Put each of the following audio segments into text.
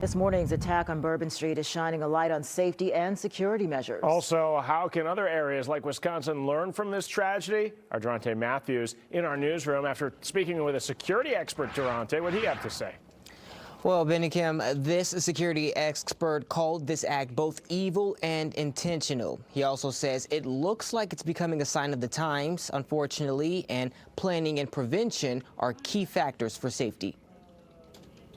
This morning's attack on Bourbon Street is shining a light on safety and security measures. Also, how can other areas like Wisconsin learn from this tragedy? Our Durante Matthews in our newsroom after speaking with a security expert. Durante, what do you have to say? Well, Benny Kim, this security expert called this act both evil and intentional. He also says it looks like it's becoming a sign of the times, unfortunately, and planning and prevention are key factors for safety.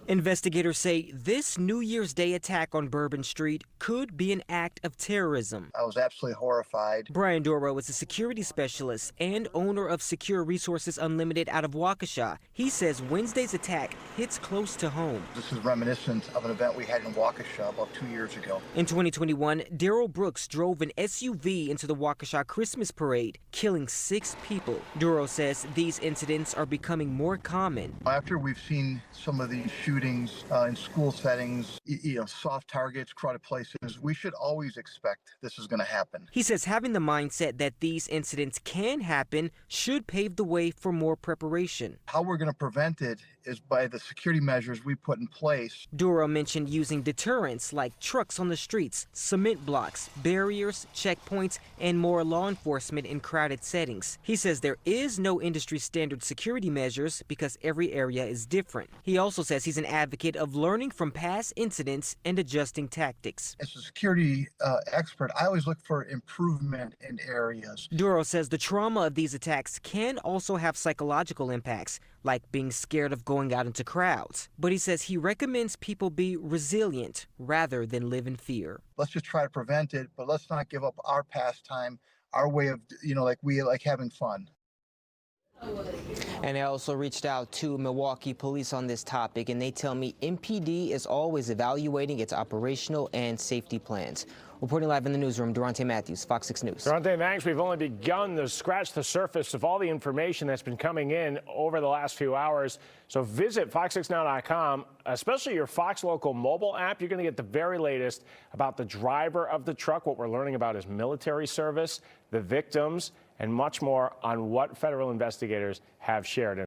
Investigators say this New Year's Day attack on Bourbon Street could be an act of terrorism. I was absolutely horrified. Brian Dorow is a security specialist and owner of Secure Resources Unlimited out of Waukesha. He says Wednesday's attack hits close to home. This is reminiscent of an event we had in Waukesha about 2 years ago. In 2021, Daryl Brooks drove an SUV into the Waukesha Christmas parade, killing 6 people. Dorow says these incidents are becoming more common. After we've seen some of these shootings in school settings, soft targets, crowded places, we should always expect this is going to happen. He says having the mindset that these incidents can happen should pave the way for more preparation. How we're going to prevent it is by the security measures we put in place. Dorow mentioned using deterrents like trucks on the streets, cement blocks, barriers, checkpoints, and more law enforcement in crowded settings. He says there is no industry standard security measures because every area is different. He also says he's an advocate of learning from past incidents and adjusting tactics. As a security expert, I always look for improvement in areas. Dorow says the trauma of these attacks can also have psychological impacts, like being scared of going out into crowds. But he says he recommends people be resilient rather than live in fear. Let's just try to prevent it, but let's not give up our pastime, our way of, we like having fun. And I also reached out to Milwaukee police on this topic, and they tell me MPD is always evaluating its operational and safety plans. Reporting live in the newsroom, Durante Matthews, Fox 6 News. Durante, thanks. We've only begun to scratch the surface of all the information that's been coming in over the last few hours. So visit fox6now.com, especially your Fox Local mobile app. You're going to get the very latest about the driver of the truck, what we're learning about his military service, the victims, and much more on what federal investigators have shared.